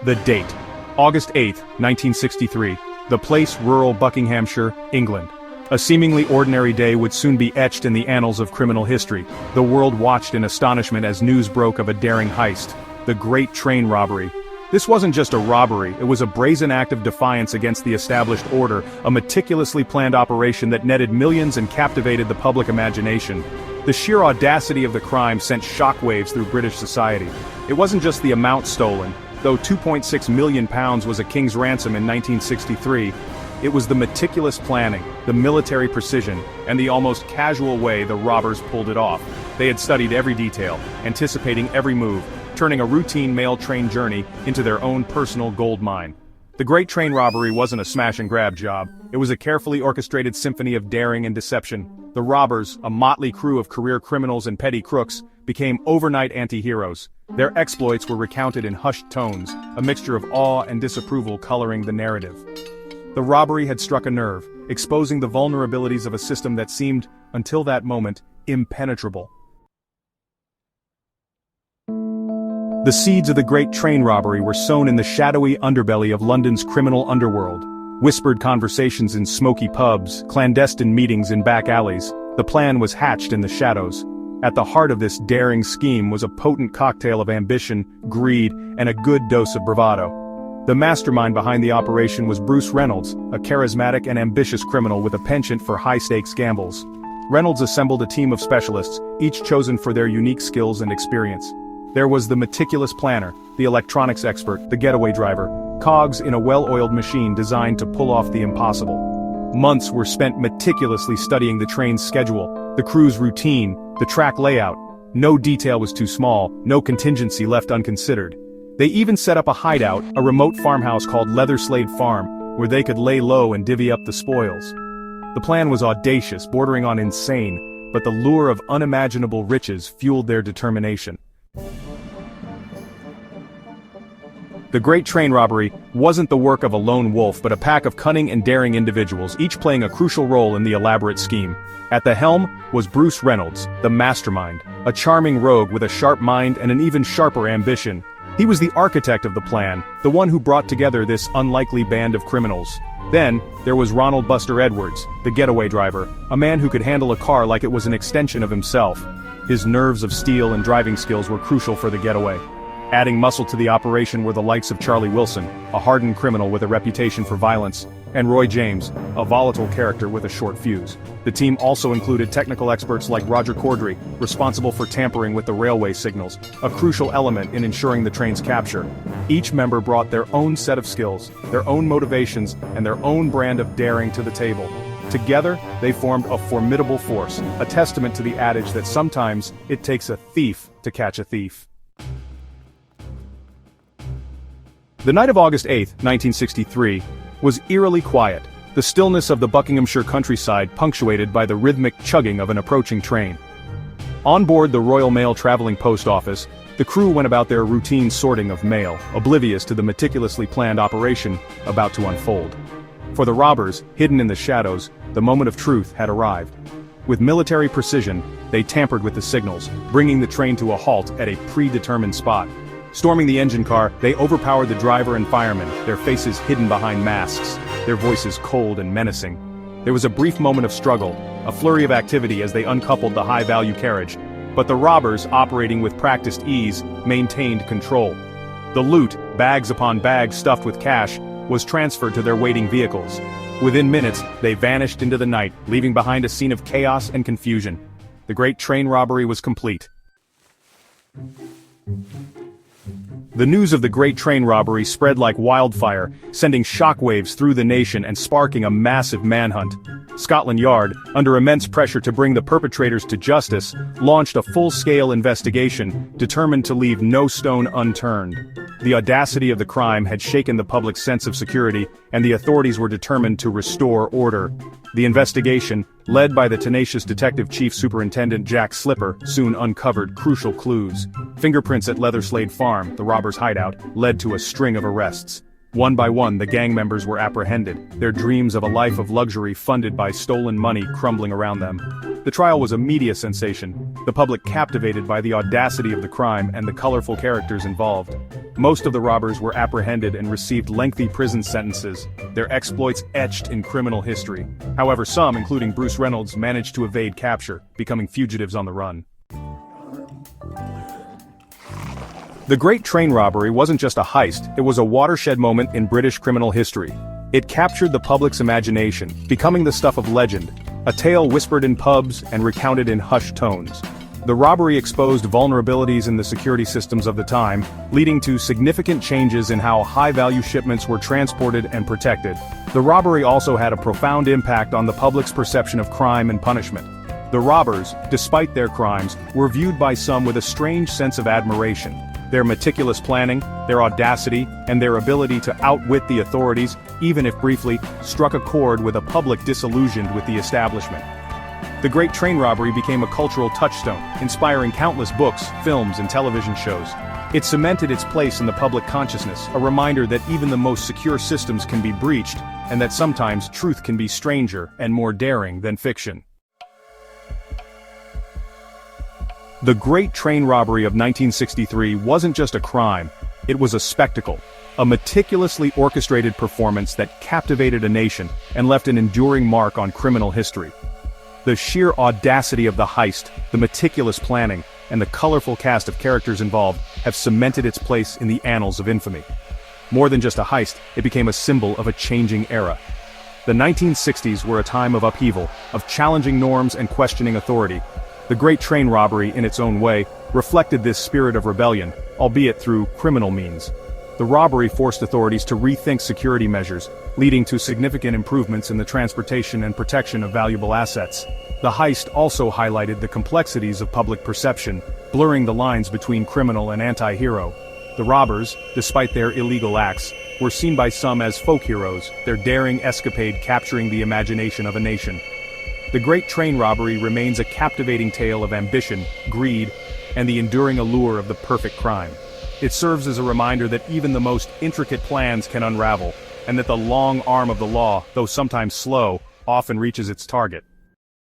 The date: August 8, 1963. The place: rural Buckinghamshire, England. A seemingly ordinary day would soon be etched in the annals of criminal history. The world watched in astonishment as news broke of a daring heist, the Great Train Robbery. This wasn't just a robbery, it was a brazen act of defiance against the established order, a meticulously planned operation that netted millions and captivated the public imagination. The sheer audacity of the crime sent shockwaves through British society. It wasn't just the amount stolen, though £2.6 million was a king's ransom in 1963. It was the meticulous planning, the military precision, and the almost casual way the robbers pulled it off. They had studied every detail, anticipating every move, turning a routine mail train journey into their own personal gold mine. The Great Train Robbery wasn't a smash-and-grab job. It was a carefully orchestrated symphony of daring and deception. The robbers, a motley crew of career criminals and petty crooks, became overnight anti-heroes. Their exploits were recounted in hushed tones, a mixture of awe and disapproval coloring the narrative. The robbery had struck a nerve, exposing the vulnerabilities of a system that seemed, until that moment, impenetrable. The seeds of the Great Train Robbery were sown in the shadowy underbelly of London's criminal underworld. Whispered conversations in smoky pubs, clandestine meetings in back alleys. The plan was hatched in the shadows. At the heart of this daring scheme was a potent cocktail of ambition, greed, and a good dose of bravado. The mastermind behind the operation was Bruce Reynolds, a charismatic and ambitious criminal with a penchant for high-stakes gambles. Reynolds assembled a team of specialists, each chosen for their unique skills and experience. There was the meticulous planner, the electronics expert, the getaway driver, cogs in a well-oiled machine designed to pull off the impossible. Months were spent meticulously studying the train's schedule, the crew's routine, the track layout. No detail was too small, no contingency left unconsidered. They even set up a hideout, a remote farmhouse called Leatherslade Farm, where they could lay low and divvy up the spoils. The plan was audacious, bordering on insane, but the lure of unimaginable riches fueled their determination. The Great Train Robbery wasn't the work of a lone wolf but a pack of cunning and daring individuals, each playing a crucial role in the elaborate scheme. At the helm was Bruce Reynolds, the mastermind, a charming rogue with a sharp mind and an even sharper ambition. He was the architect of the plan, the one who brought together this unlikely band of criminals. Then, there was Ronald Buster Edwards, the getaway driver, a man who could handle a car like it was an extension of himself. His nerves of steel and driving skills were crucial for the getaway. Adding muscle to the operation were the likes of Charlie Wilson, a hardened criminal with a reputation for violence, and Roy James, a volatile character with a short fuse. The team also included technical experts like Roger Corddry, responsible for tampering with the railway signals, a crucial element in ensuring the train's capture. Each member brought their own set of skills, their own motivations, and their own brand of daring to the table. Together, they formed a formidable force, a testament to the adage that sometimes it takes a thief to catch a thief. The night of August 8, 1963, was eerily quiet, the stillness of the Buckinghamshire countryside punctuated by the rhythmic chugging of an approaching train. On board the Royal Mail traveling post office, the crew went about their routine sorting of mail, oblivious to the meticulously planned operation about to unfold. For the robbers, hidden in the shadows, the moment of truth had arrived. With military precision, they tampered with the signals, bringing the train to a halt at a predetermined spot. Storming the engine car, they overpowered the driver and firemen, their faces hidden behind masks, their voices cold and menacing. There was a brief moment of struggle, a flurry of activity as they uncoupled the high-value carriage, but the robbers, operating with practiced ease, maintained control. The loot, bags upon bags stuffed with cash, was transferred to their waiting vehicles. Within minutes, they vanished into the night, leaving behind a scene of chaos and confusion. The Great Train Robbery was complete. The news of the Great Train Robbery spread like wildfire, sending shockwaves through the nation and sparking a massive manhunt. Scotland Yard, under immense pressure to bring the perpetrators to justice, launched a full-scale investigation, determined to leave no stone unturned. The audacity of the crime had shaken the public's sense of security, and the authorities were determined to restore order. The investigation, led by the tenacious Detective Chief Superintendent Jack Slipper, soon uncovered crucial clues. Fingerprints at Leatherslade Farm, the robbers' hideout, led to a string of arrests. One by one, the gang members were apprehended, their dreams of a life of luxury funded by stolen money crumbling around them. The trial was a media sensation, the public captivated by the audacity of the crime and the colorful characters involved. Most of the robbers were apprehended and received lengthy prison sentences, their exploits etched in criminal history. However, some, including Bruce Reynolds, managed to evade capture, becoming fugitives on the run. The Great Train Robbery wasn't just a heist, it was a watershed moment in British criminal history. It captured the public's imagination, becoming the stuff of legend, a tale whispered in pubs and recounted in hushed tones. The robbery exposed vulnerabilities in the security systems of the time, leading to significant changes in how high-value shipments were transported and protected. The robbery also had a profound impact on the public's perception of crime and punishment. The robbers, despite their crimes, were viewed by some with a strange sense of admiration. Their meticulous planning, their audacity, and their ability to outwit the authorities, even if briefly, struck a chord with a public disillusioned with the establishment. The Great Train Robbery became a cultural touchstone, inspiring countless books, films, and television shows. It cemented its place in the public consciousness, a reminder that even the most secure systems can be breached, and that sometimes truth can be stranger and more daring than fiction. The Great Train Robbery of 1963 wasn't just a crime, it was a spectacle, a meticulously orchestrated performance that captivated a nation and left an enduring mark on criminal history. The sheer audacity of the heist, the meticulous planning, and the colorful cast of characters involved have cemented its place in the annals of infamy. More than just a heist, it became a symbol of a changing era. The 1960s were a time of upheaval, of challenging norms and questioning authority. The Great Train Robbery, in its own way, reflected this spirit of rebellion, albeit through criminal means. The robbery forced authorities to rethink security measures, leading to significant improvements in the transportation and protection of valuable assets. The heist also highlighted the complexities of public perception, blurring the lines between criminal and anti-hero. The robbers, despite their illegal acts, were seen by some as folk heroes, their daring escapade capturing the imagination of a nation. The Great Train Robbery remains a captivating tale of ambition, greed, and the enduring allure of the perfect crime. It serves as a reminder that even the most intricate plans can unravel, and that the long arm of the law, though sometimes slow, often reaches its target.